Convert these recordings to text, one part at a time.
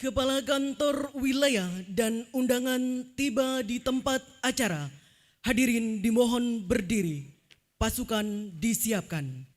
Kepala Kantor Wilayah dan undangan tiba di tempat acara. Hadirin dimohon berdiri. Pasukan disiapkan.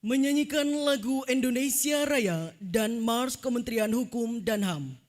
Menyanyikan lagu Indonesia Raya dan Mars Kementerian Hukum dan HAM.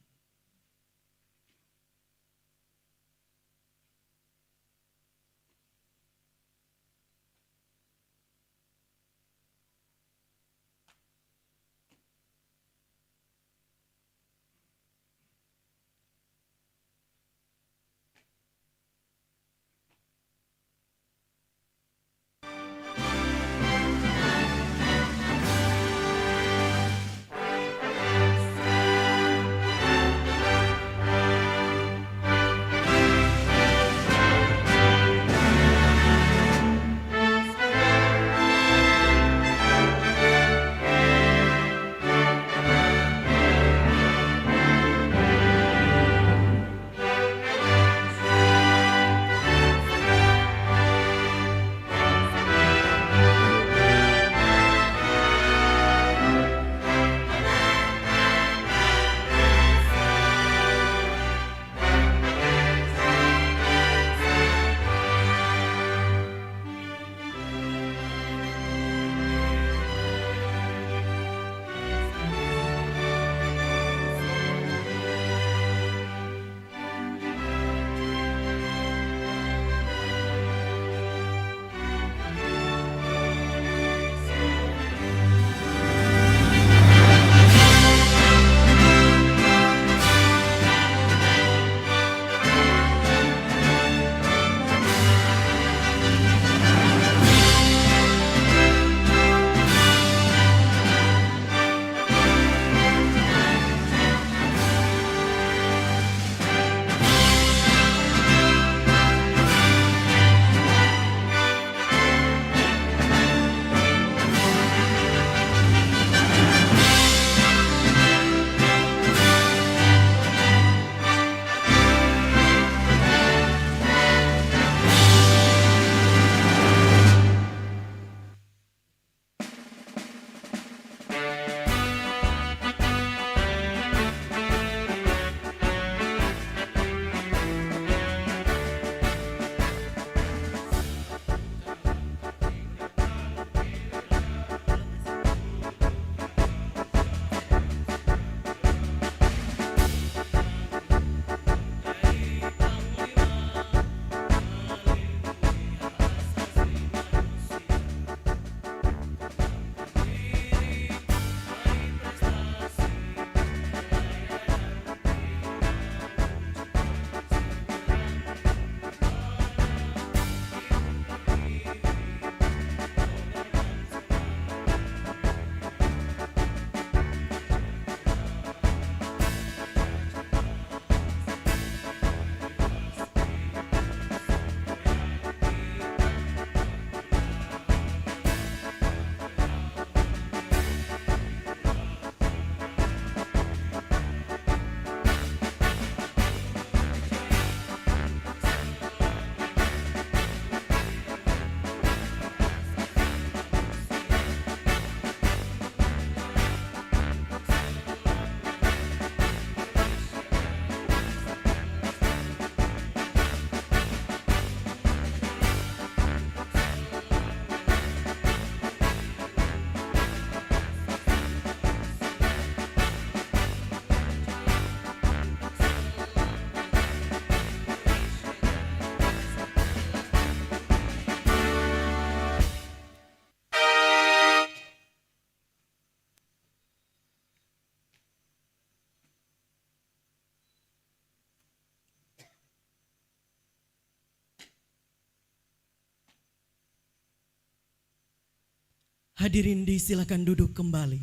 Hadirin disilakan duduk kembali.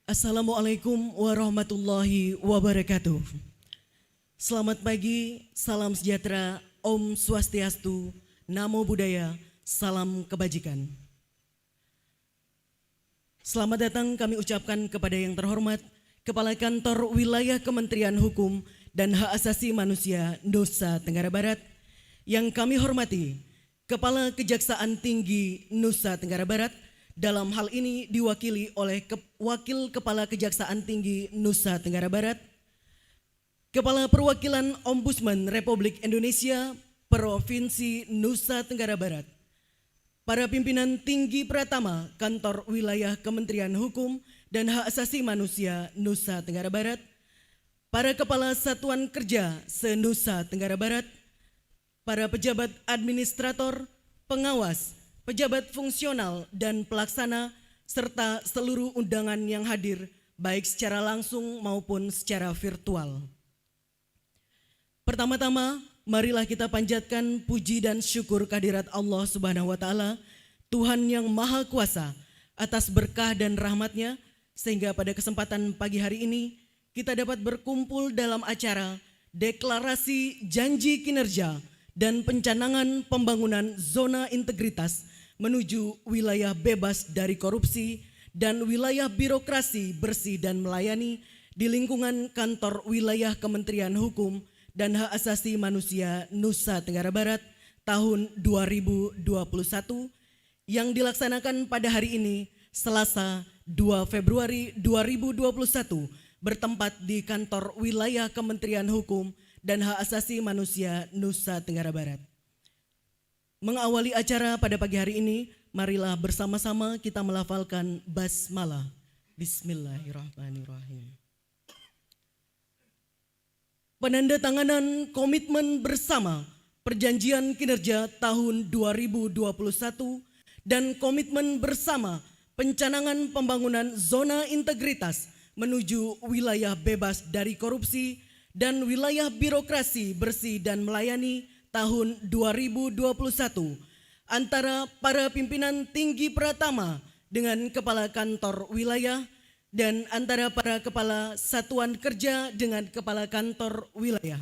Assalamualaikum warahmatullahi wabarakatuh. Selamat pagi, salam sejahtera, Om Swastiastu, Namo Buddhaya, salam kebajikan. Selamat datang kami ucapkan kepada yang terhormat Kepala Kantor Wilayah Kementerian Hukum dan Hak Asasi Manusia Nusa Tenggara Barat, yang kami hormati Kepala Kejaksaan Tinggi Nusa Tenggara Barat, dalam hal ini diwakili oleh Wakil Kepala Kejaksaan Tinggi Nusa Tenggara Barat, Kepala Perwakilan Ombudsman Republik Indonesia Provinsi Nusa Tenggara Barat, para pimpinan tinggi pratama Kantor Wilayah Kementerian Hukum dan Hak Asasi Manusia Nusa Tenggara Barat, para Kepala Satuan Kerja se-Nusa Tenggara Barat, para pejabat administrator, pengawas, pejabat fungsional dan pelaksana, serta seluruh undangan yang hadir baik secara langsung maupun secara virtual. Pertama-tama, marilah kita panjatkan puji dan syukur kehadirat Allah Subhanahu wa Ta'ala, Tuhan yang Maha Kuasa, atas berkah dan rahmat-Nya, sehingga pada kesempatan pagi hari ini kita dapat berkumpul dalam acara Deklarasi Janji Kinerja dan Pencanangan Pembangunan Zona Integritas menuju wilayah bebas dari korupsi dan wilayah birokrasi bersih dan melayani di lingkungan Kantor Wilayah Kementerian Hukum dan Hak Asasi Manusia Nusa Tenggara Barat tahun 2021 yang dilaksanakan pada hari ini, Selasa 2 Februari 2021, bertempat di Kantor Wilayah Kementerian Hukum dan Hak Asasi Manusia Nusa Tenggara Barat. Mengawali acara pada pagi hari ini, marilah bersama-sama kita melafalkan basmalah. Bismillahirrahmanirrahim. Penandatanganan komitmen bersama Perjanjian Kinerja tahun 2021 dan komitmen bersama Pencanangan Pembangunan Zona Integritas menuju wilayah bebas dari korupsi dan wilayah birokrasi bersih dan melayani tahun 2021 antara para pimpinan tinggi pratama dengan kepala kantor wilayah dan antara para kepala satuan kerja dengan kepala kantor wilayah.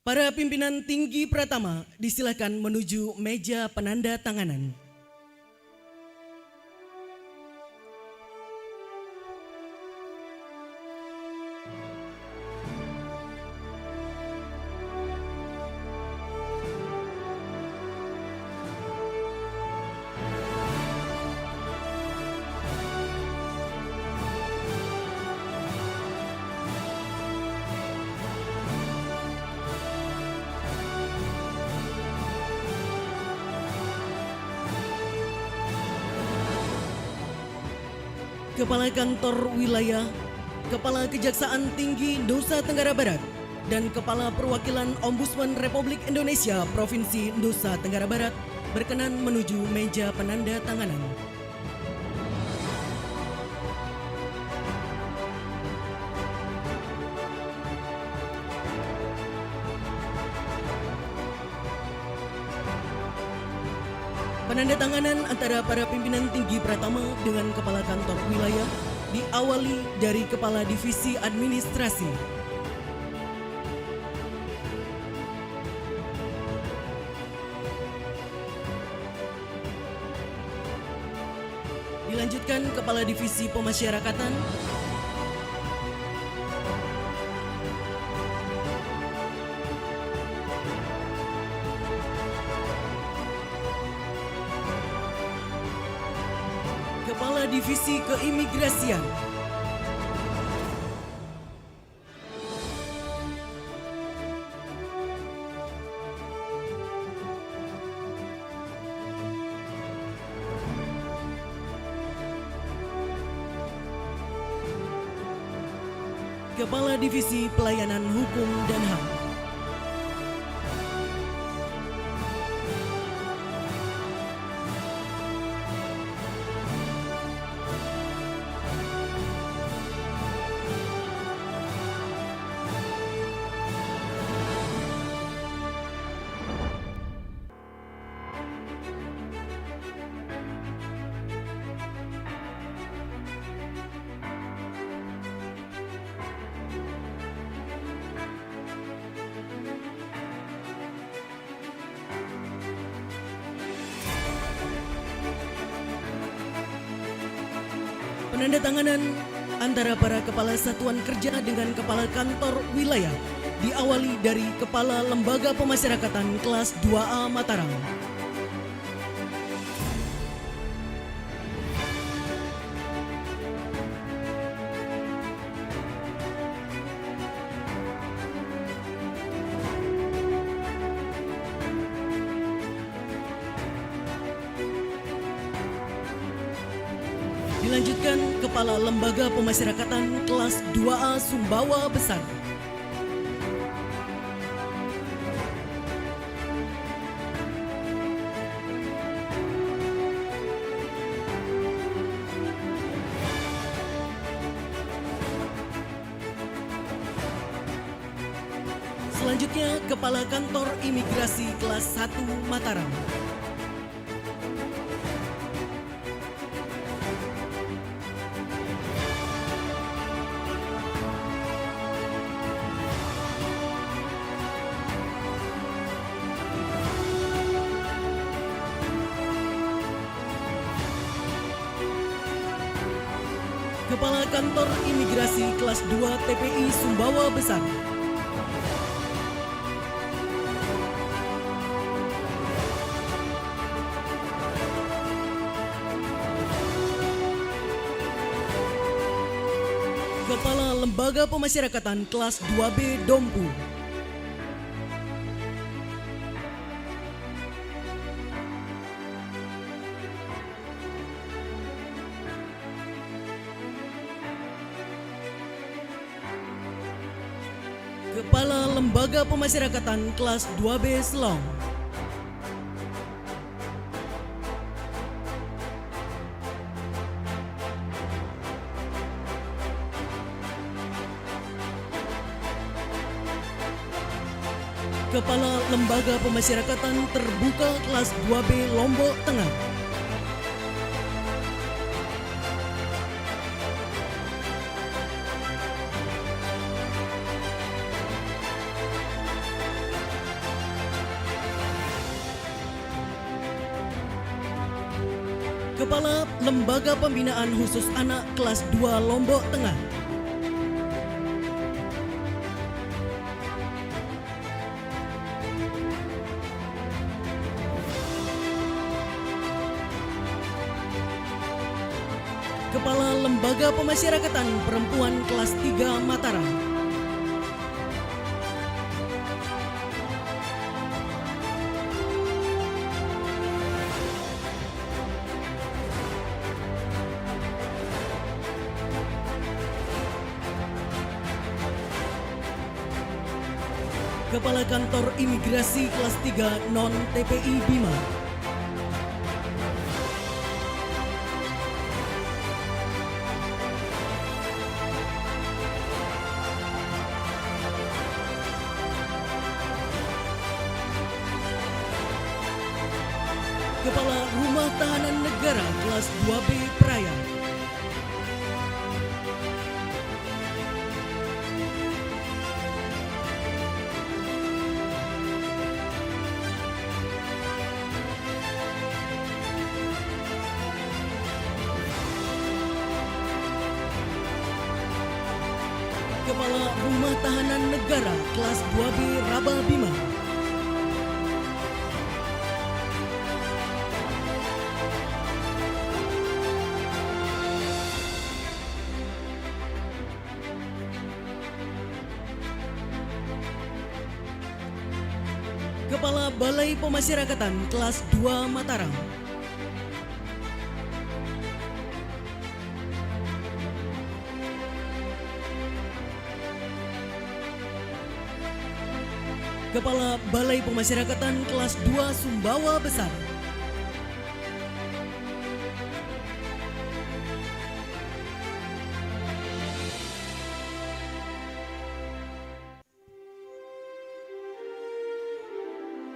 Para pimpinan tinggi pratama disilakan menuju meja penanda tanganan. Kepala Kantor Wilayah, Kepala Kejaksaan Tinggi Nusa Tenggara Barat, dan Kepala Perwakilan Ombudsman Republik Indonesia Provinsi Nusa Tenggara Barat berkenan menuju meja penanda tanganan. Penandatanganan antara para pimpinan tinggi pratama dengan kepala kantor wilayah diawali dari Kepala Divisi Administrasi. Dilanjutkan Kepala Divisi Pemasyarakatan, Kepala Divisi Keimigrasian, Kepala Divisi Pelayanan Hukum dan HAM, Penandatanganan antara para kepala satuan kerja dengan kepala kantor wilayah diawali dari Kepala Lembaga Pemasyarakatan kelas 2A Mataram. Dilanjutkan Kepala Lembaga Pemasyarakatan kelas 2A Sumbawa Besar. Selanjutnya Kepala Kantor Imigrasi kelas 1 Mataram. Kepala Kantor Imigrasi kelas 2 TPI Sumbawa Besar. Kepala Lembaga Pemasyarakatan kelas 2B Dompu. Kepala Lembaga Pemasyarakatan kelas 2B Selong. Kepala Lembaga Pemasyarakatan Terbuka kelas 2B Lombok Tengah. Kepala Lembaga Pembinaan Khusus Anak kelas 2 Lombok Tengah. Kepala Lembaga Pemasyarakatan Perempuan kelas 3 Mataram. Kepala Kantor Imigrasi kelas 3 Non TPI Bima. Kepala Rumah Tahanan Negara kelas 2B Praia. Kepala Rumah Tahanan Negara kelas 2B Rabah Bima. Kepala Balai Pemasyarakatan kelas 2 Mataram. Kepala Balai Pemasyarakatan kelas 2 Sumbawa Besar.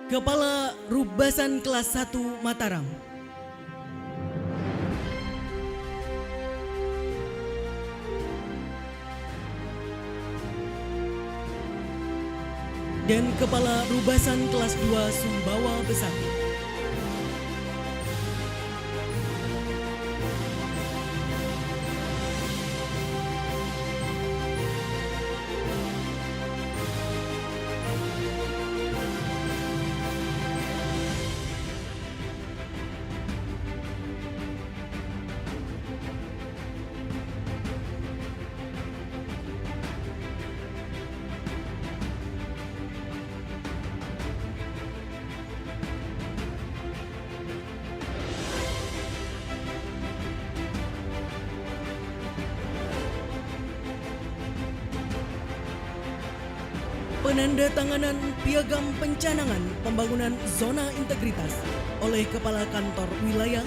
Kepala Rubasan kelas 1 Mataram. Dan Kepala Rubasan kelas 2 Sumbawa Besar. Penandatanganan piagam pencanangan pembangunan zona integritas oleh Kepala Kantor Wilayah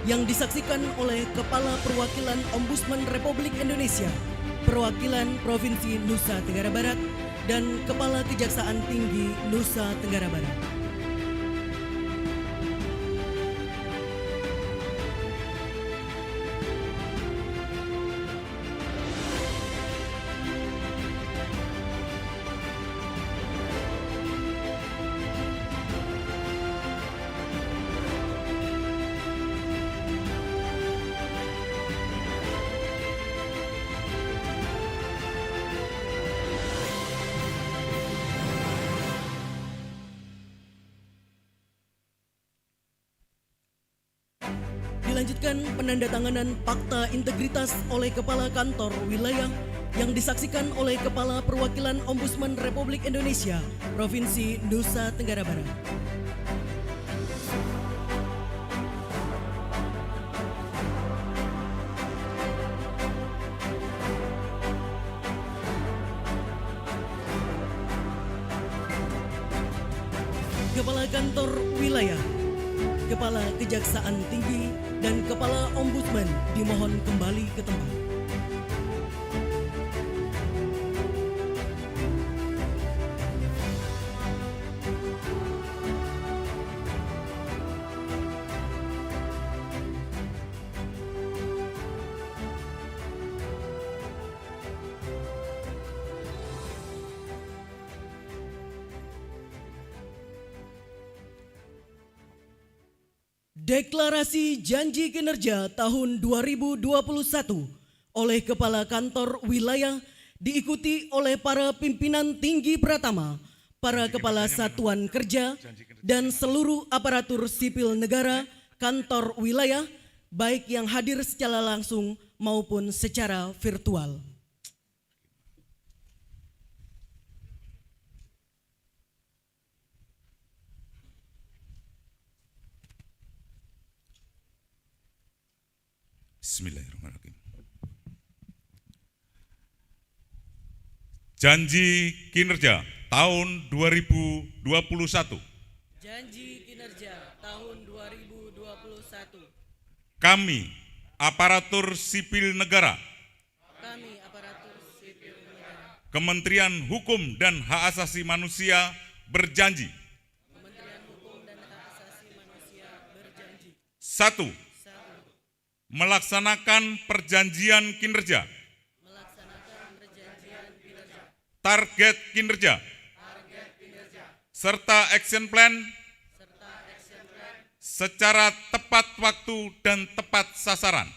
yang disaksikan oleh Kepala Perwakilan Ombudsman Republik Indonesia, Perwakilan Provinsi Nusa Tenggara Barat, dan Kepala Kejaksaan Tinggi Nusa Tenggara Barat. Dilanjutkan penandatanganan Fakta Integritas oleh Kepala Kantor Wilayah yang disaksikan oleh Kepala Perwakilan Ombudsman Republik Indonesia, Provinsi Nusa Tenggara Barat. Kepala Kantor Wilayah, Kepala Kejaksaan Tinggi, dan Kepala Ombudsman dimohon kembali ke tempat. Deklarasi Janji Kinerja tahun 2021 oleh Kepala Kantor Wilayah diikuti oleh para pimpinan tinggi Pratama, para Kepala Satuan Kerja, dan seluruh aparatur sipil negara kantor wilayah, baik yang hadir secara langsung maupun secara virtual. Bismillahirrahmanirrahim. Janji kinerja tahun 2021. Janji kinerja tahun 2021. Kami, aparatur sipil negara, Kementerian Hukum dan Hak Asasi Manusia berjanji. Satu, melaksanakan perjanjian kinerja. Target kinerja. Serta action plan secara tepat waktu dan tepat sasaran.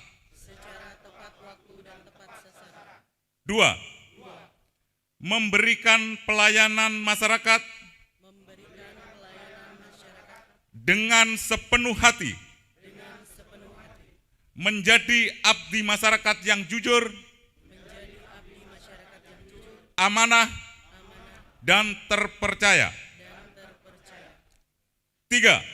Dua, memberikan pelayanan masyarakat dengan sepenuh hati, menjadi abdi masyarakat yang jujur, amanah, dan terpercaya. Tiga,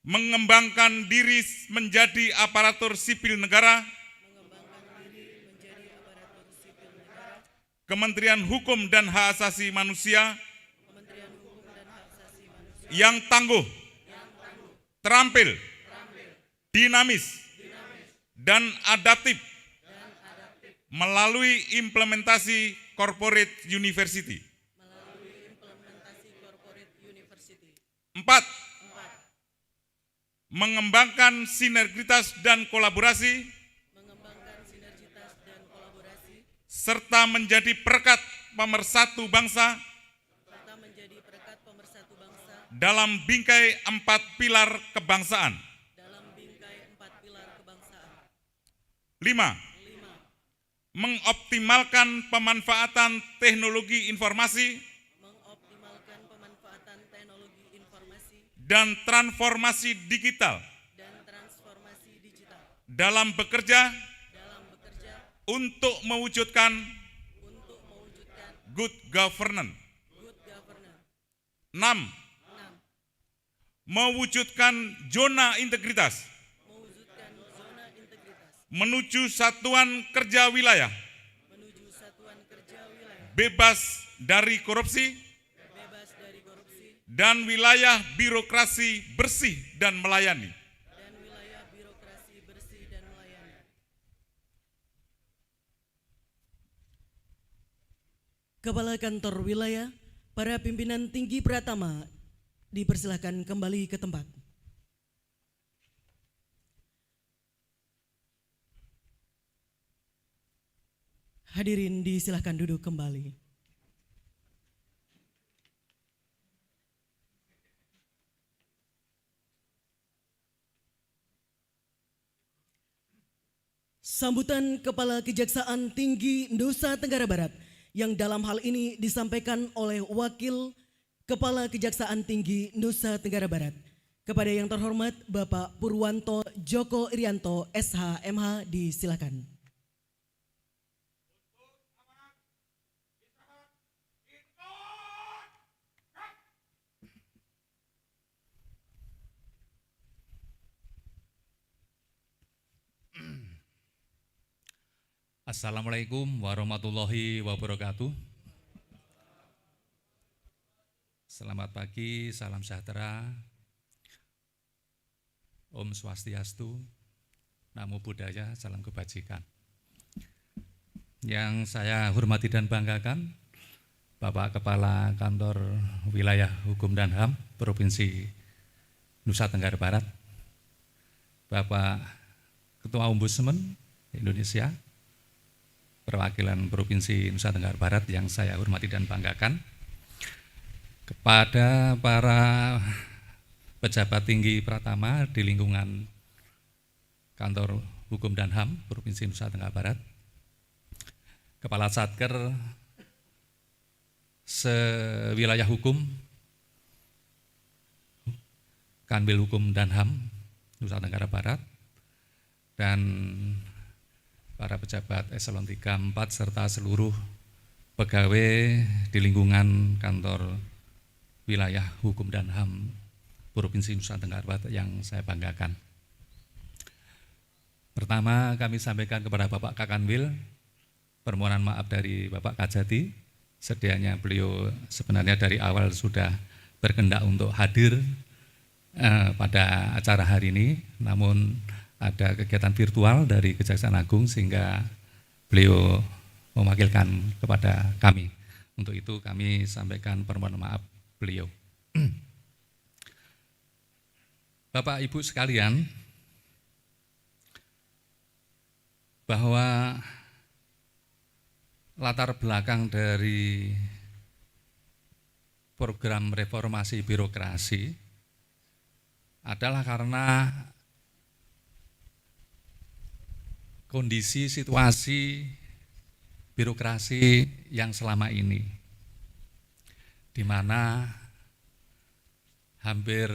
mengembangkan diri menjadi aparatur sipil negara, Kementerian Hukum dan Hak Asasi Manusia yang tangguh, terampil, dinamis, dan adaptif melalui implementasi corporate university. Empat, mengembangkan sinergitas dan kolaborasi serta menjadi perekat pemersatu bangsa dalam bingkai 4 pilar kebangsaan. 5. Mengoptimalkan pemanfaatan teknologi informasi dan transformasi digital dalam bekerja untuk mewujudkan good governance. 6. Mewujudkan zona integritas menuju satuan kerja wilayah bebas dari korupsi, dan wilayah birokrasi bersih dan melayani. Kepala Kantor Wilayah, para pimpinan tinggi Pratama dipersilahkan kembali ke tempat. Hadirin disilahkan duduk kembali. Sambutan Kepala Kejaksaan Tinggi Nusa Tenggara Barat yang dalam hal ini disampaikan oleh Wakil Kepala Kejaksaan Tinggi Nusa Tenggara Barat. Kepada yang terhormat Bapak Purwanto Joko Irianto SH MH disilakan. Assalamualaikum warahmatullahi wabarakatuh. Selamat pagi, salam sejahtera, Om Swastiastu, Namo Buddhaya, salam kebajikan. Yang saya hormati dan banggakan, Bapak Kepala Kantor Wilayah Hukum dan HAM Provinsi Nusa Tenggara Barat, Bapak Ketua Ombudsman Indonesia, perwakilan Provinsi Nusa Tenggara Barat yang saya hormati dan banggakan, kepada para pejabat tinggi Pratama di lingkungan Kantor Hukum dan HAM Provinsi Nusa Tenggara Barat, Kepala Satker sewilayah hukum, Kanwil Hukum dan HAM Nusa Tenggara Barat, dan para pejabat eselon 3, 4, serta seluruh pegawai di lingkungan Kantor Wilayah Hukum dan HAM Provinsi Nusa Tenggara Barat yang saya banggakan. Pertama, kami sampaikan kepada Bapak Kakanwil permohonan maaf dari Bapak Kajati. Sedianya beliau sebenarnya dari awal sudah berkehendak untuk hadir pada acara hari ini, namun ada kegiatan virtual dari Kejaksaan Agung sehingga beliau mewakilkan kepada kami. Untuk itu kami sampaikan permohonan maaf beliau. Bapak Ibu sekalian, bahwa latar belakang dari program reformasi birokrasi adalah karena kondisi situasi birokrasi yang selama ini, di mana hampir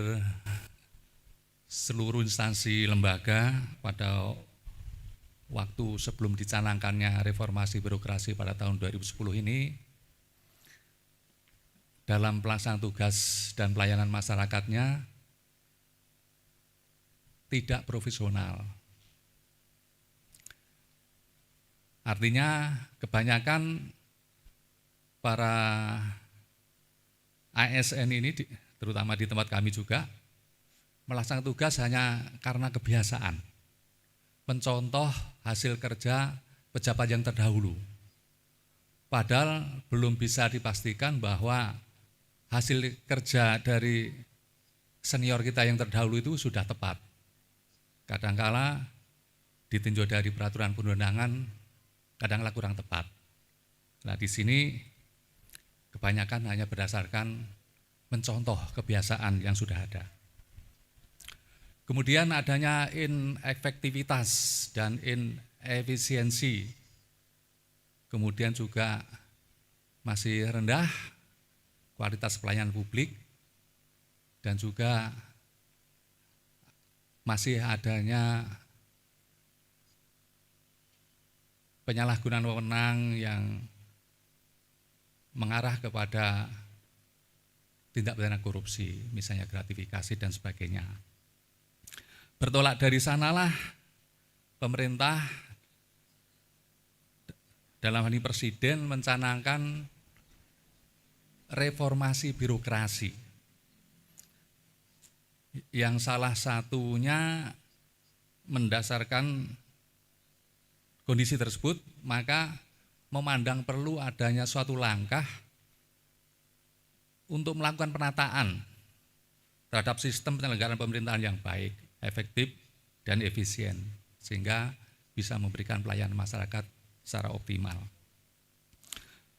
seluruh instansi lembaga pada waktu sebelum dicanangkannya reformasi birokrasi pada tahun 2010 ini, dalam pelaksanaan tugas dan pelayanan masyarakatnya tidak profesional. Artinya kebanyakan para ASN ini, terutama di tempat kami juga, melaksanakan tugas hanya karena kebiasaan, mencontoh hasil kerja pejabat yang terdahulu. Padahal belum bisa dipastikan bahwa hasil kerja dari senior kita yang terdahulu itu sudah tepat. Kadangkala ditinjau dari peraturan perundangan, kadangkala kurang tepat. Nah, di sini kebanyakan hanya berdasarkan mencontoh kebiasaan yang sudah ada. Kemudian adanya inefektivitas dan inefisiensi. Kemudian juga masih rendah kualitas pelayanan publik, dan juga masih adanya penyalahgunaan wewenang yang mengarah kepada tindak pidana korupsi, misalnya gratifikasi dan sebagainya. Bertolak dari sanalah pemerintah dalam hal ini Presiden mencanangkan reformasi birokrasi, yang salah satunya mendasarkan kondisi tersebut, maka memandang perlu adanya suatu langkah untuk melakukan penataan terhadap sistem penyelenggaraan pemerintahan yang baik, efektif, dan efisien, sehingga bisa memberikan pelayanan masyarakat secara optimal.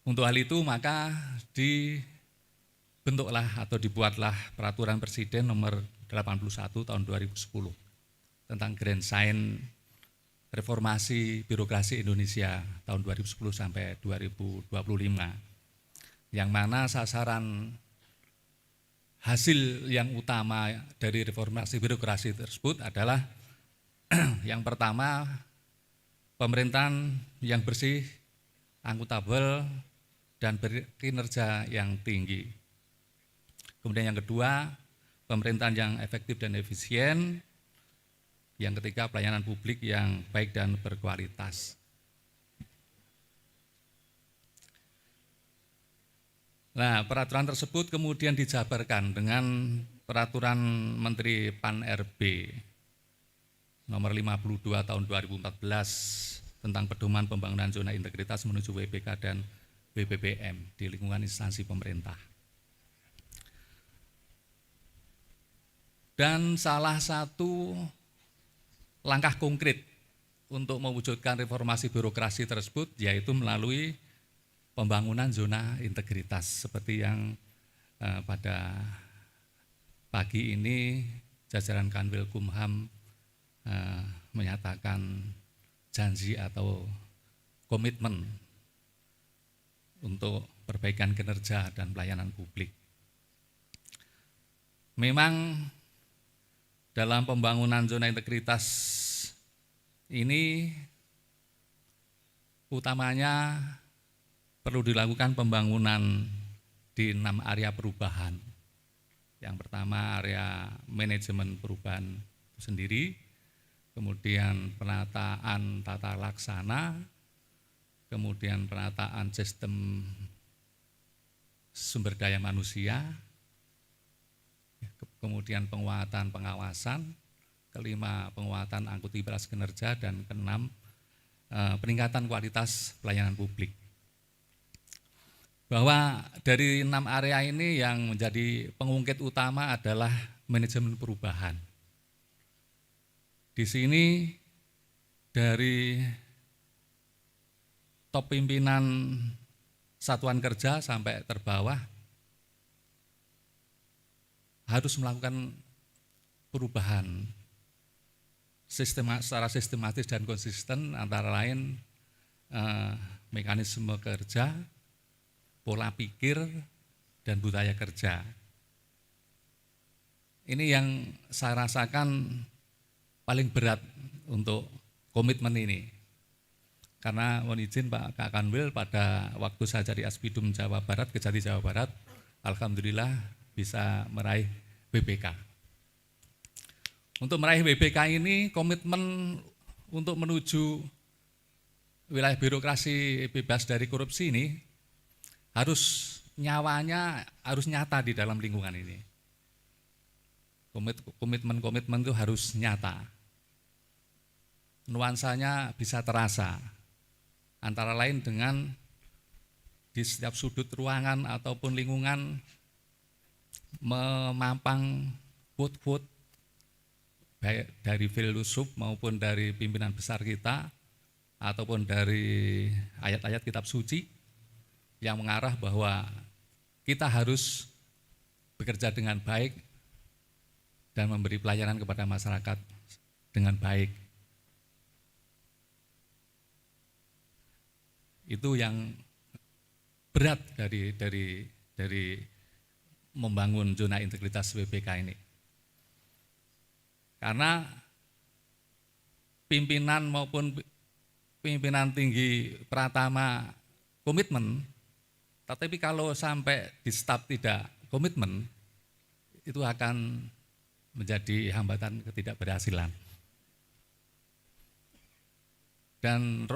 Untuk hal itu maka dibentuklah atau dibuatlah Peraturan Presiden nomor 81 tahun 2010 tentang Grand Sign Reformasi Birokrasi Indonesia tahun 2010 sampai 2025, yang mana sasaran hasil yang utama dari reformasi birokrasi tersebut adalah yang pertama, pemerintahan yang bersih, akuntabel, dan berkinerja yang tinggi. Kemudian yang kedua, pemerintahan yang efektif dan efisien. Yang ketiga, pelayanan publik yang baik dan berkualitas. Nah, peraturan tersebut kemudian dijabarkan dengan Peraturan Menteri Pan-RB nomor 52 tahun 2014 tentang pedoman pembangunan zona integritas menuju WBK dan BPPM di lingkungan instansi pemerintah. Dan salah satu langkah konkret untuk mewujudkan reformasi birokrasi tersebut yaitu melalui pembangunan zona integritas, seperti yang pada pagi ini jajaran Kanwil Kumham menyatakan janji atau komitmen untuk perbaikan kinerja dan pelayanan publik. Memang dalam pembangunan zona integritas ini utamanya perlu dilakukan pembangunan di 6 area perubahan. Yang pertama area manajemen perubahan itu sendiri, kemudian penataan tata laksana, kemudian penataan sistem sumber daya manusia, kemudian penguatan pengawasan, kelima penguatan akutivitas kinerja, dan keenam peningkatan kualitas pelayanan publik. Bahwa dari 6 area ini yang menjadi pengungkit utama adalah manajemen perubahan. Di sini dari top pimpinan satuan kerja sampai terbawah harus melakukan perubahan secara sistematis dan konsisten, antara lain mekanisme kerja, pola pikir, dan budaya kerja. Ini yang saya rasakan paling berat untuk komitmen ini. Karena mohon izin Pak Kak Kanwil, pada waktu saya jadi Aspidum Jawa Barat, Kejati Jawa Barat, alhamdulillah bisa meraih WBK. Untuk meraih WBK ini komitmen untuk menuju wilayah birokrasi bebas dari korupsi ini harus nyawanya harus nyata di dalam lingkungan ini. Komitmen-komitmen itu harus nyata. Nuansanya bisa terasa. Antara lain dengan di setiap sudut ruangan ataupun lingkungan memampang quote-quote baik dari filosof maupun dari pimpinan besar kita ataupun dari ayat-ayat kitab suci yang mengarah bahwa kita harus bekerja dengan baik dan memberi pelayanan kepada masyarakat dengan baik. Itu yang berat dari membangun zona integritas WBK ini. Karena pimpinan maupun pimpinan tinggi Pratama komitmen, tetapi kalau sampai di staf tidak komitmen, itu akan menjadi hambatan ketidakberhasilan. Dan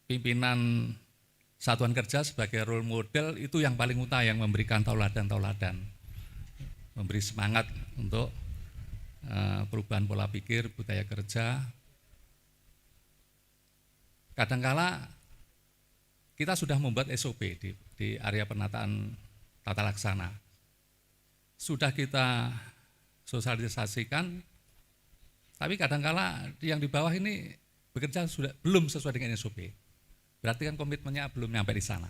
pimpinan satuan kerja sebagai role model itu yang paling utama, yang memberikan tauladan-tauladan, memberi semangat untuk perubahan pola pikir, budaya kerja. Kadangkala kita sudah membuat SOP di area penataan tata laksana. Sudah kita sosialisasikan, tapi kadangkala yang di bawah ini bekerja sudah belum sesuai dengan SOP. Berarti kan komitmennya belum sampai di sana.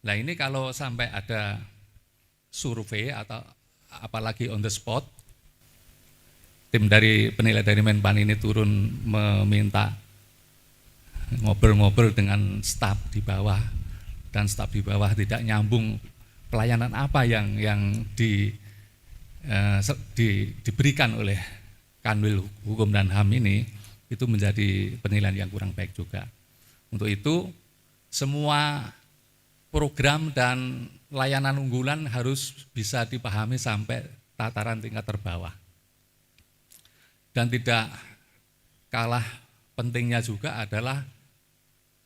Nah ini kalau sampai ada survei atau apalagi on the spot, tim dari penilai dari Menpan ini turun meminta ngobrol-ngobrol dengan staf di bawah, dan staf di bawah tidak nyambung pelayanan apa yang diberikan oleh Kanwil Hukum dan HAM ini, itu menjadi penilaian yang kurang baik juga. Untuk itu semua program dan layanan unggulan harus bisa dipahami sampai tataran tingkat terbawah. Dan tidak kalah pentingnya juga adalah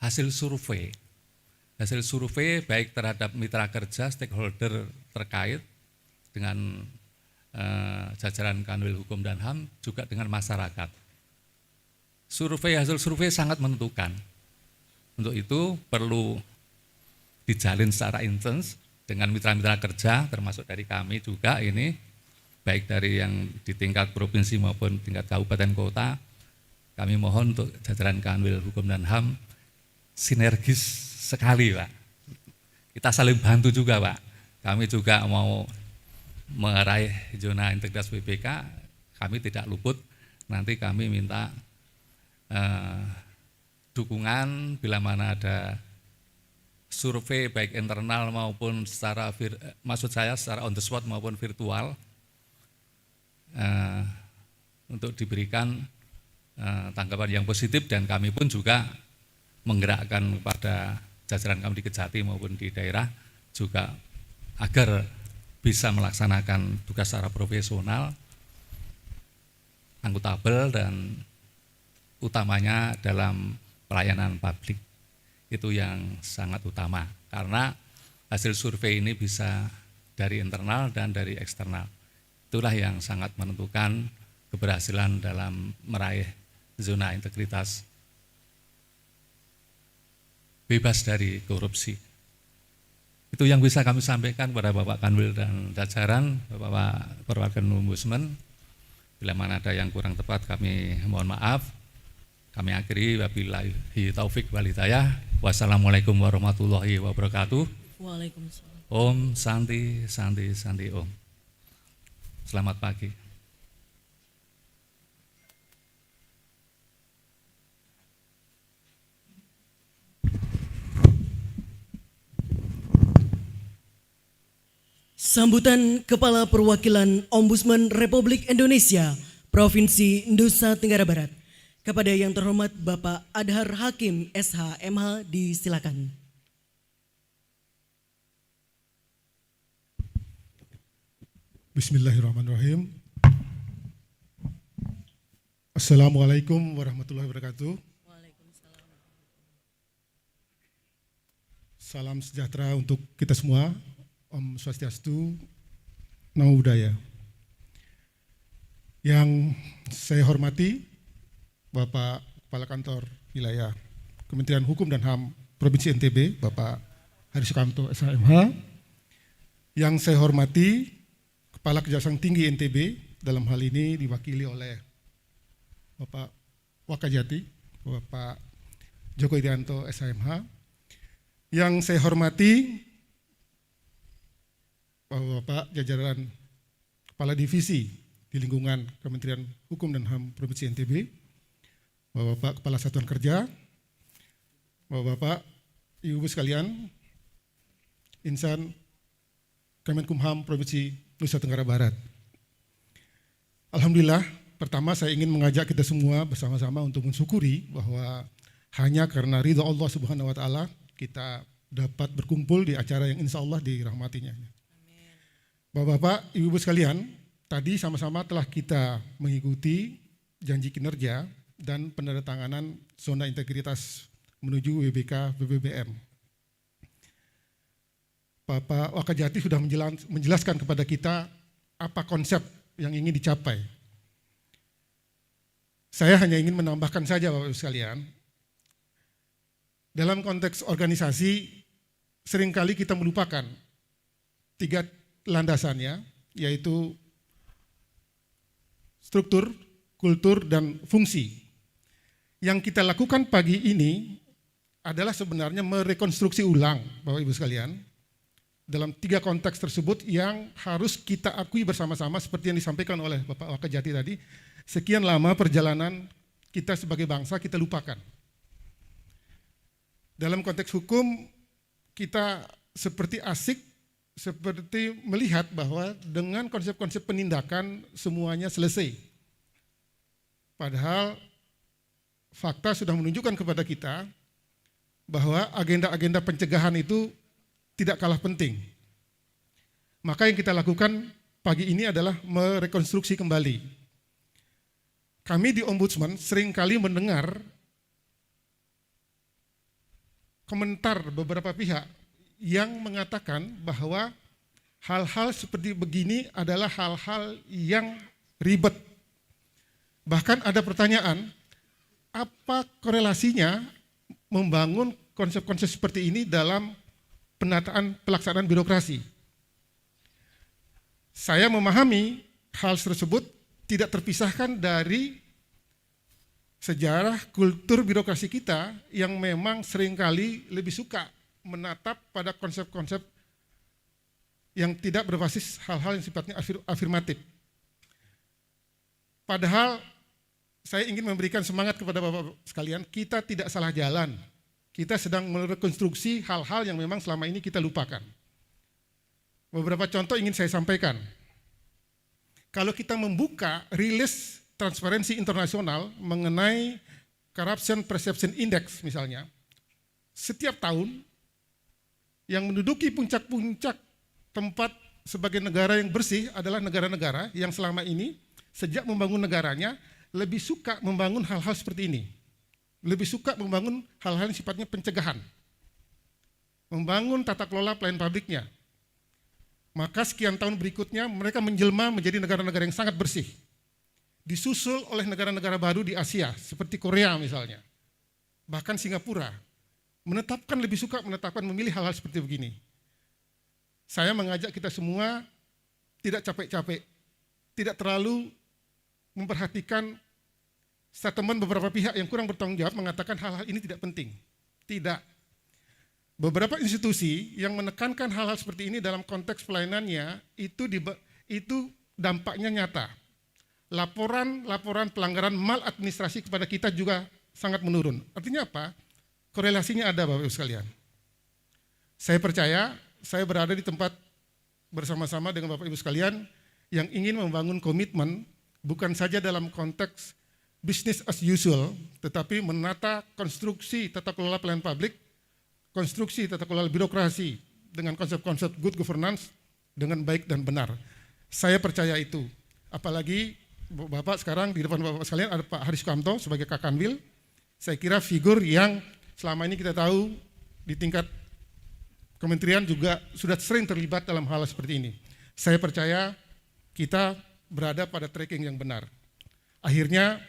hasil survei. Hasil survei baik terhadap mitra kerja, stakeholder terkait dengan jajaran Kanwil Hukum dan HAM, juga dengan masyarakat. Hasil survei sangat menentukan. Untuk itu perlu dijalin secara intens dengan mitra-mitra kerja, termasuk dari kami juga ini, baik dari yang di tingkat provinsi maupun tingkat kabupaten kota. Kami mohon untuk jajaran Kanwil Hukum dan HAM sinergis sekali, Pak. Kita saling bantu juga, Pak. Kami juga mau meraih zona integritas PBK, kami tidak luput. Nanti kami minta dukungan bila mana ada survei baik internal maupun secara on the spot maupun virtual, untuk diberikan tanggapan yang positif, dan kami pun juga menggerakkan kepada jajaran kami di Kejati maupun di daerah juga agar bisa melaksanakan tugas secara profesional, akuntabel, dan utamanya dalam pelayanan publik. Itu yang sangat utama, karena hasil survei ini bisa dari internal dan dari eksternal. Itulah yang sangat menentukan keberhasilan dalam meraih zona integritas bebas dari korupsi. Itu yang bisa kami sampaikan kepada Bapak Kanwil dan jajaran, Bapak Perwakilan Ombudsman. Bila mana ada yang kurang tepat kami mohon maaf. Kami akhiri, wabillahi taufik wal hidayah. Wassalamualaikum warahmatullahi wabarakatuh. Waalaikumsalam. Om Santi Santi Santi Om. Selamat pagi. Sambutan Kepala Perwakilan Ombudsman Republik Indonesia Provinsi Nusa Tenggara Barat. Kepada yang terhormat Bapak Adhar Hakim SH MH, disilakan. Bismillahirrahmanirrahim. Assalamualaikum warahmatullahi wabarakatuh. Salam sejahtera untuk kita semua. Om Swastiastu, Namo Buddhaya. Yang saya hormati Bapak Kepala Kantor Wilayah Kementerian Hukum dan HAM Provinsi NTB, Bapak Hari Sukamto SHMH. Yang saya hormati Kepala Kejaksaan Tinggi NTB, dalam hal ini diwakili oleh Bapak Wakajati, Bapak Joko Irianto SHMH. Yang saya hormati Bapak jajaran Kepala Divisi di lingkungan Kementerian Hukum dan HAM Provinsi NTB, Bapak Kepala Satuan Kerja, Bapak Ibu sekalian, insan Kemenkumham Provinsi Nusa Tenggara Barat. Alhamdulillah, pertama saya ingin mengajak kita semua bersama-sama untuk mensyukuri bahwa hanya karena ridha Allah Subhanahu wa Ta'ala kita dapat berkumpul di acara yang insya Allah dirahmatinya. Bapak-bapak, ibu-ibu sekalian, tadi sama-sama telah kita mengikuti janji kinerja dan penandatanganan zona integritas menuju WBK BBBM Bapak Wakajati sudah menjelaskan kepada kita apa konsep yang ingin dicapai. Saya hanya ingin menambahkan saja Bapak Ibu sekalian, dalam konteks organisasi seringkali kita melupakan 3 landasannya, yaitu struktur, kultur, dan fungsi. Yang kita lakukan pagi ini adalah sebenarnya merekonstruksi ulang Bapak Ibu sekalian, dalam 3 konteks tersebut yang harus kita akui bersama-sama seperti yang disampaikan oleh Bapak Wakajati tadi, sekian lama perjalanan kita sebagai bangsa kita lupakan. Dalam konteks hukum kita seperti asik, seperti melihat bahwa dengan konsep-konsep penindakan semuanya selesai. Padahal fakta sudah menunjukkan kepada kita bahwa agenda-agenda pencegahan itu tidak kalah penting. Maka yang kita lakukan pagi ini adalah merekonstruksi kembali. Kami di Ombudsman seringkali mendengar komentar beberapa pihak yang mengatakan bahwa hal-hal seperti begini adalah hal-hal yang ribet. Bahkan ada pertanyaan, apa korelasinya membangun konsep-konsep seperti ini dalam penataan pelaksanaan birokrasi? Saya memahami hal tersebut tidak terpisahkan dari sejarah kultur birokrasi kita yang memang seringkali lebih suka menatap pada konsep-konsep yang tidak berbasis hal-hal yang sifatnya afirmatif. Padahal saya ingin memberikan semangat kepada Bapak sekalian, kita tidak salah jalan. Kita sedang merekonstruksi hal-hal yang memang selama ini kita lupakan. Beberapa contoh ingin saya sampaikan. Kalau kita membuka rilis Transparency Internasional mengenai Corruption Perception Index misalnya, setiap tahun yang menduduki puncak-puncak tempat sebagai negara yang bersih adalah negara-negara yang selama ini sejak membangun negaranya lebih suka membangun hal-hal seperti ini. Lebih suka membangun hal-hal yang sifatnya pencegahan. Membangun tata kelola pelayanan publiknya. Maka sekian tahun berikutnya mereka menjelma menjadi negara-negara yang sangat bersih. Disusul oleh negara-negara baru di Asia, seperti Korea misalnya. Bahkan Singapura. Lebih suka menetapkan memilih hal-hal seperti begini. Saya mengajak kita semua tidak capek-capek, tidak terlalu memperhatikan statement beberapa pihak yang kurang bertanggung jawab mengatakan hal-hal ini tidak penting. Tidak. Beberapa institusi yang menekankan hal-hal seperti ini dalam konteks pelayanannya itu dampaknya nyata. Laporan pelanggaran maladministrasi kepada kita juga sangat menurun. Artinya apa? Korelasinya ada Bapak Ibu sekalian. Saya percaya, saya berada di tempat bersama-sama dengan Bapak Ibu sekalian yang ingin membangun komitmen bukan saja dalam konteks business as usual, tetapi menata konstruksi tata kelola pelayanan publik, konstruksi tata kelola birokrasi dengan konsep-konsep good governance dengan baik dan benar. Saya percaya itu. Apalagi Bapak sekarang di depan Bapak sekalian ada Pak Haris Sukamto sebagai Kakanwil. Saya kira figur yang selama ini kita tahu di tingkat kementerian juga sudah sering terlibat dalam hal seperti ini. Saya percaya kita berada pada tracking yang benar. Akhirnya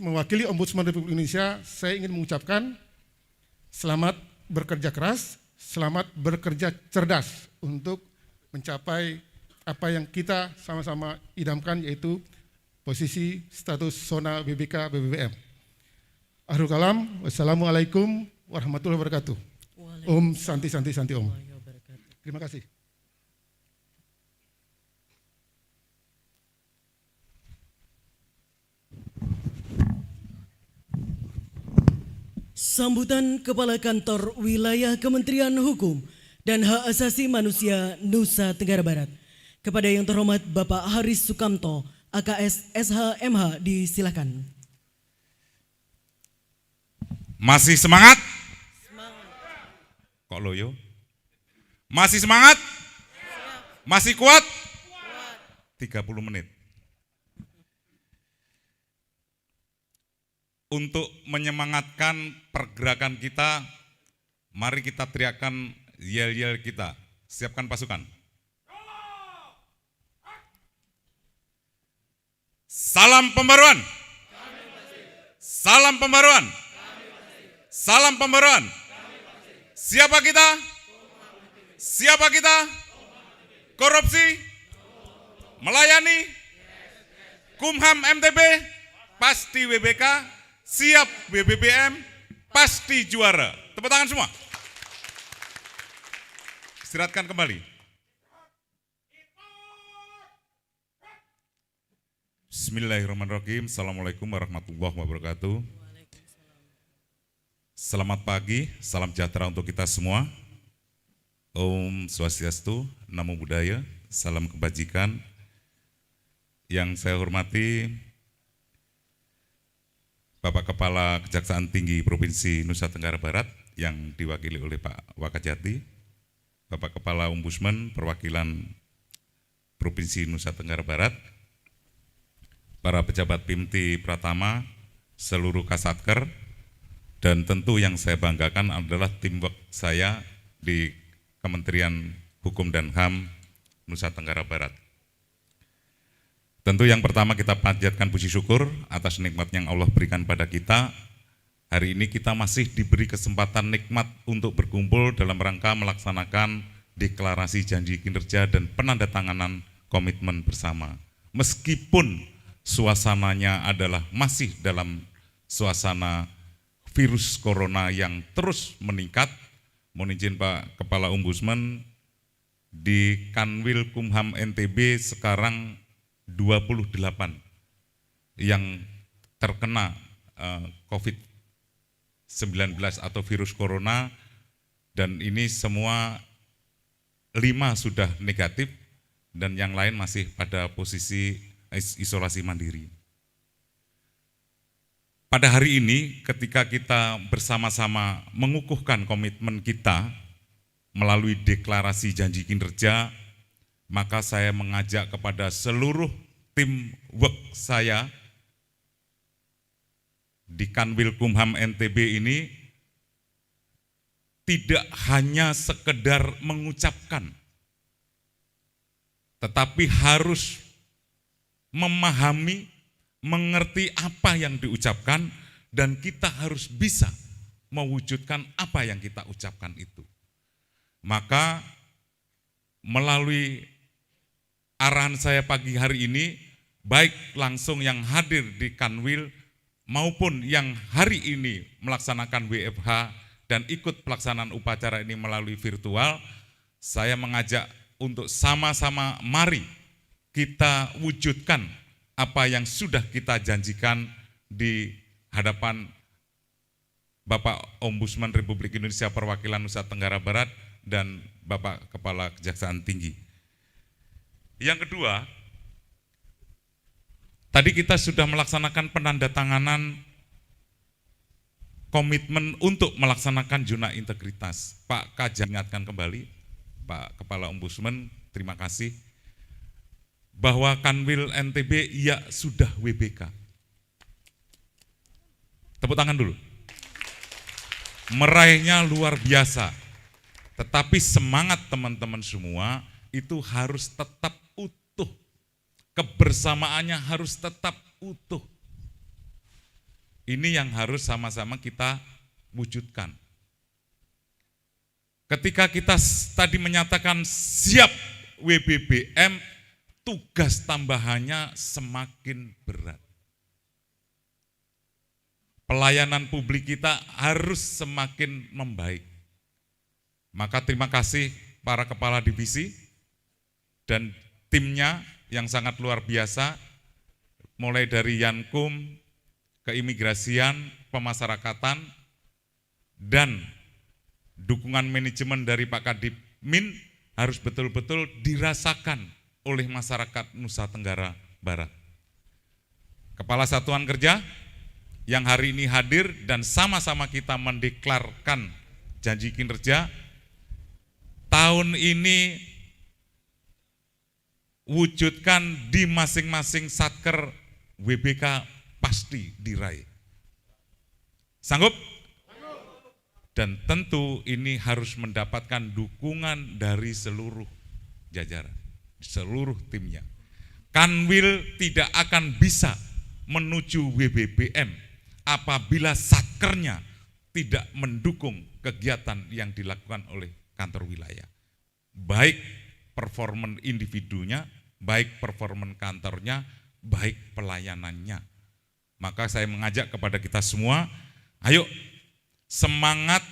mewakili Ombudsman Republik Indonesia, saya ingin mengucapkan selamat bekerja keras, selamat bekerja cerdas untuk mencapai apa yang kita sama-sama idamkan, yaitu posisi status zona BBK BBBM. Akhirul kalam, wassalamualaikum warahmatullahi wabarakatuh. Om Santi Santi Santi Om. Terima kasih. Sambutan Kepala Kantor Wilayah Kementerian Hukum dan Hak Asasi Manusia Nusa Tenggara Barat. Kepada yang terhormat Bapak Haris Sukamto, AKS SHMH, disilakan. Masih semangat? Kok loyo? Masih semangat? Masih kuat? 30 menit. Untuk menyemangatkan pergerakan kita, mari kita teriakkan yel-yel kita. Siapkan pasukan. Salam pembaruan. Salam pembaruan. Salam pembaruan. Siapa kita? Siapa kita? Korupsi? Melayani? Kumham MTB? Pasti WBK? Siap WBBM? Pasti juara. Tepuk tangan semua. Istirahatkan kembali. Bismillahirrahmanirrahim. Assalamualaikum warahmatullahi wabarakatuh. Selamat pagi, salam sejahtera untuk kita semua. Om Swastiastu, Namo Buddhaya, salam kebajikan. Yang saya hormati Bapak Kepala Kejaksaan Tinggi Provinsi Nusa Tenggara Barat yang diwakili oleh Pak Wakajati, Bapak Kepala Ombudsman perwakilan Provinsi Nusa Tenggara Barat, para pejabat PIMTI Pratama, seluruh Kasatker, dan tentu yang saya banggakan adalah teamwork saya di Kementerian Hukum dan HAM Nusa Tenggara Barat. Tentu yang pertama kita panjatkan puji syukur atas nikmat yang Allah berikan pada kita. Hari ini kita masih diberi kesempatan nikmat untuk berkumpul dalam rangka melaksanakan deklarasi janji kinerja dan penandatanganan komitmen bersama. Meskipun suasananya adalah masih dalam suasana virus corona yang terus meningkat, mohon izin Pak Kepala Ombudsman, di Kanwil Kumham NTB sekarang 28 yang terkena COVID-19 atau virus corona, dan ini semua 5 sudah negatif dan yang lain masih pada posisi isolasi mandiri. Pada hari ini ketika kita bersama-sama mengukuhkan komitmen kita melalui deklarasi janji kinerja, maka saya mengajak kepada seluruh tim work saya di Kanwil Kumham NTB ini tidak hanya sekedar mengucapkan, tetapi harus memahami, mengerti apa yang diucapkan, dan kita harus bisa mewujudkan apa yang kita ucapkan itu. Maka melalui arahan saya pagi hari ini, baik langsung yang hadir di Kanwil maupun yang hari ini melaksanakan WFH dan ikut pelaksanaan upacara ini melalui virtual, saya mengajak untuk sama-sama mari kita wujudkan apa yang sudah kita janjikan di hadapan Bapak Ombudsman Republik Indonesia perwakilan Nusa Tenggara Barat dan Bapak Kepala Kejaksaan Tinggi. Yang kedua, tadi kita sudah melaksanakan penandatanganan komitmen untuk melaksanakan zona integritas. Pak Kajah ingatkan kembali, Pak Kepala Ombudsman, terima kasih, bahwa Kanwil NTB ya sudah WBK. Tepuk tangan dulu. Meraihnya luar biasa. Tetapi semangat teman-teman semua itu harus tetap utuh. Kebersamaannya harus tetap utuh. Ini yang harus sama-sama kita wujudkan. Ketika kita tadi menyatakan siap WBBM, tugas tambahannya semakin berat. Pelayanan publik kita harus semakin membaik. Maka terima kasih para kepala divisi dan timnya yang sangat luar biasa, mulai dari Yankum, keimigrasian, pemasyarakatan, dan dukungan manajemen dari Pak Kadip Min harus betul-betul dirasakan oleh masyarakat Nusa Tenggara Barat. Kepala Satuan Kerja yang hari ini hadir dan sama-sama kita mendeklarkan janji kinerja, tahun ini wujudkan di masing-masing satker WBK pasti diraih. Sanggup? Dan tentu ini harus mendapatkan dukungan dari seluruh jajaran, seluruh timnya. Kanwil tidak akan bisa menuju WBBM apabila satkernya tidak mendukung kegiatan yang dilakukan oleh kantor wilayah. Baik performan individunya, baik performan kantornya, baik pelayanannya. Maka saya mengajak kepada kita semua, ayo semangat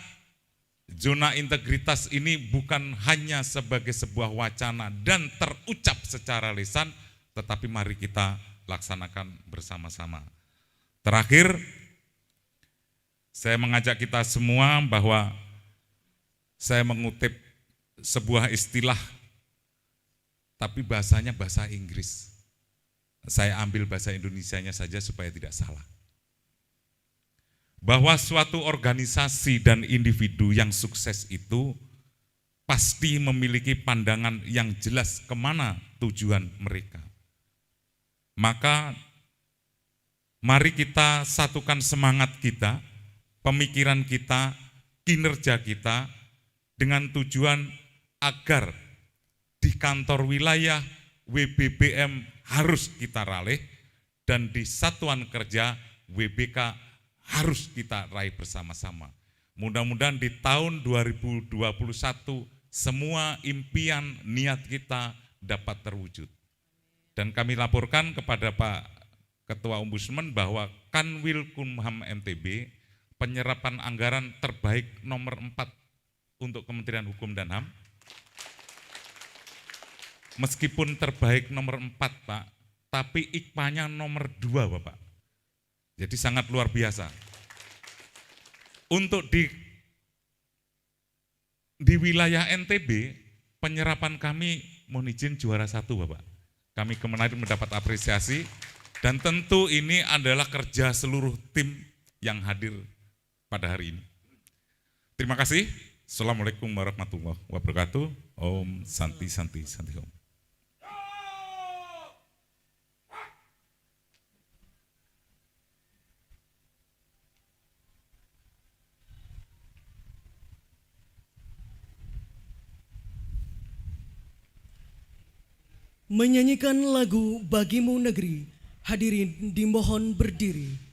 zona integritas ini bukan hanya sebagai sebuah wacana dan terucap secara lisan, tetapi mari kita laksanakan bersama-sama. Terakhir, saya mengajak kita semua bahwa saya mengutip sebuah istilah, tapi bahasanya bahasa Inggris. Saya ambil bahasa Indonesianya saja supaya tidak salah. Bahwa suatu organisasi dan individu yang sukses itu pasti memiliki pandangan yang jelas kemana tujuan mereka. Maka mari kita satukan semangat kita, pemikiran kita, kinerja kita dengan tujuan agar di kantor wilayah WBBM harus kita raih dan di satuan kerja WBK harus kita raih bersama-sama. Mudah-mudahan di tahun 2021 semua impian niat kita dapat terwujud. Dan kami laporkan kepada Pak Ketua Ombudsman bahwa Kanwil Kumham NTB penyerapan anggaran terbaik nomor 4 untuk Kementerian Hukum dan HAM. Meskipun terbaik nomor 4 Pak, tapi IKPA-nya nomor 2 Bapak. Jadi sangat luar biasa. Untuk di wilayah NTB, penyerapan kami mohon izin juara 1 Bapak. Kami kemarin mendapat apresiasi dan tentu ini adalah kerja seluruh tim yang hadir pada hari ini. Terima kasih. Assalamualaikum warahmatullahi wabarakatuh. Om Santi Santi Santi Om. Menyanyikan lagu Bagimu Negeri, hadirin dimohon berdiri.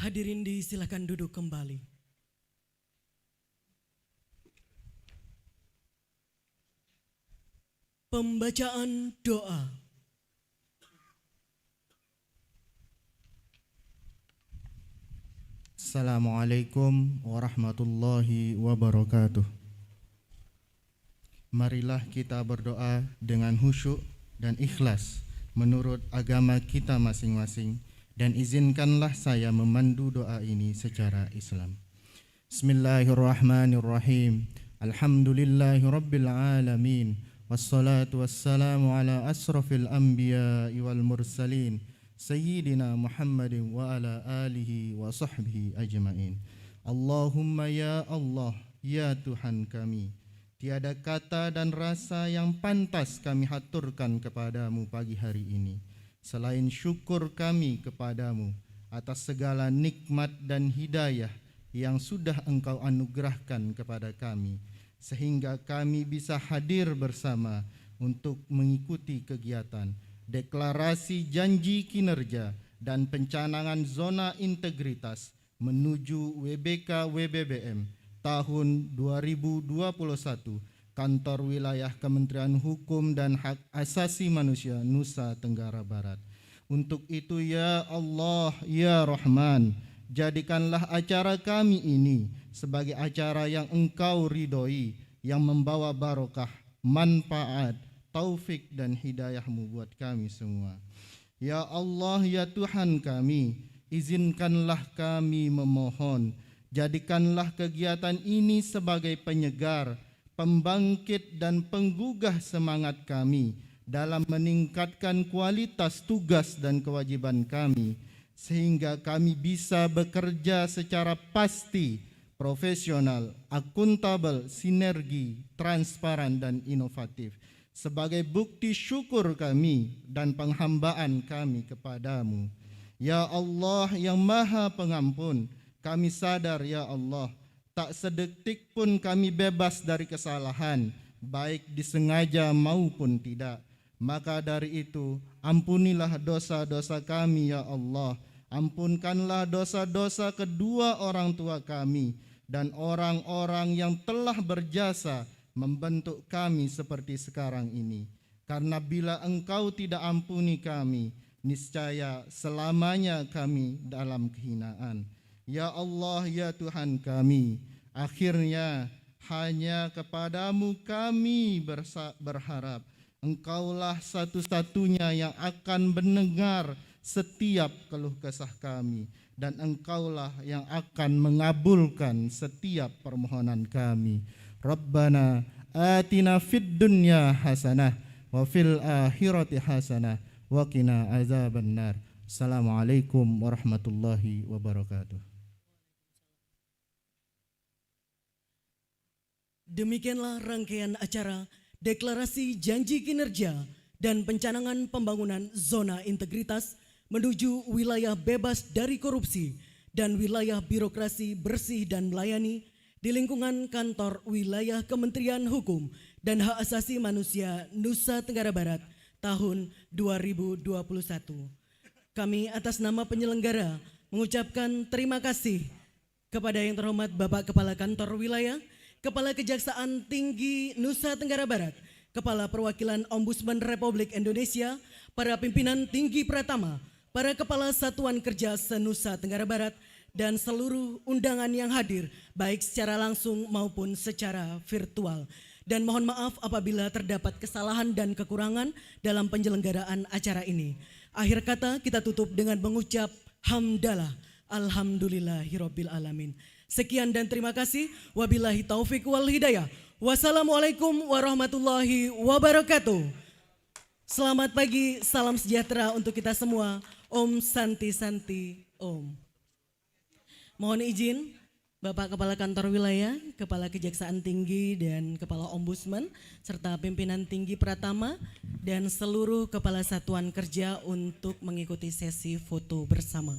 Hadirin disilakan duduk kembali. Pembacaan doa. Assalamualaikum warahmatullahi wabarakatuh. Marilah kita berdoa dengan khusyuk dan ikhlas menurut agama kita masing-masing, dan izinkanlah saya memandu doa ini secara Islam. Bismillahirrahmanirrahim. Alhamdulillahi Rabbil Alamin. Wassalatu wassalamu ala asrafil anbiya wal mursalin Sayyidina Muhammadin wa ala alihi wa sahbihi ajma'in. Allahumma ya Allah, ya Tuhan kami, tiada kata dan rasa yang pantas kami haturkan kepadamu pagi hari ini selain syukur kami kepadamu atas segala nikmat dan hidayah yang sudah Engkau anugerahkan kepada kami, sehingga kami bisa hadir bersama untuk mengikuti kegiatan deklarasi janji kinerja dan pencanangan zona integritas menuju WBK WBBM tahun 2021 Kantor Wilayah Kementerian Hukum dan Hak Asasi Manusia Nusa Tenggara Barat. Untuk itu ya Allah, ya Rahman, jadikanlah acara kami ini sebagai acara yang Engkau ridhoi, yang membawa barokah, manfaat, taufik dan hidayah-Mu buat kami semua. Ya Allah, ya Tuhan kami, izinkanlah kami memohon, jadikanlah kegiatan ini sebagai penyegar, pembangkit dan penggugah semangat kami dalam meningkatkan kualitas tugas dan kewajiban kami, sehingga kami bisa bekerja secara pasti, profesional, akuntabel, sinergi, transparan dan inovatif sebagai bukti syukur kami dan penghambaan kami kepadamu. Ya Allah yang Maha Pengampun, kami sadar ya Allah, tak sedetik pun kami bebas dari kesalahan, baik disengaja maupun tidak. Maka dari itu, ampunilah dosa-dosa kami ya Allah. Ampunkanlah dosa-dosa kedua orang tua kami dan orang-orang yang telah berjasa membentuk kami seperti sekarang ini. Karena bila Engkau tidak ampuni kami, niscaya selamanya kami dalam kehinaan. Ya Allah, ya Tuhan kami, akhirnya hanya kepadamu kami berharap. Engkaulah satu-satunya yang akan mendengar setiap keluh kesah kami, dan Engkaulah yang akan mengabulkan setiap permohonan kami. Rabbana atina fid dunya hasanah wa fil akhirati hasanah wa qina azabannar. Assalamualaikum warahmatullahi wabarakatuh. Demikianlah rangkaian acara deklarasi janji kinerja dan pencanangan pembangunan zona integritas menuju wilayah bebas dari korupsi dan wilayah birokrasi bersih dan melayani di lingkungan kantor wilayah Kementerian Hukum dan Hak Asasi Manusia Nusa Tenggara Barat tahun 2021. Kami atas nama penyelenggara mengucapkan terima kasih kepada yang terhormat Bapak Kepala Kantor Wilayah, Kepala Kejaksaan Tinggi Nusa Tenggara Barat, Kepala Perwakilan Ombudsman Republik Indonesia, para pimpinan tinggi Pratama, para Kepala Satuan Kerja se-Nusa Tenggara Barat, dan seluruh undangan yang hadir, baik secara langsung maupun secara virtual. Dan mohon maaf apabila terdapat kesalahan dan kekurangan dalam penyelenggaraan acara ini. Akhir kata kita tutup dengan mengucap hamdalah, alhamdulillahirabbil alamin. Sekian dan terima kasih. Wabillahi taufik wal hidayah. Wassalamualaikum warahmatullahi wabarakatuh. Selamat pagi, salam sejahtera untuk kita semua. Om Santi Santi Om. Mohon izin Bapak Kepala Kantor Wilayah, Kepala Kejaksaan Tinggi dan Kepala Ombudsman serta pimpinan tinggi Pratama dan seluruh Kepala Satuan Kerja untuk mengikuti sesi foto bersama.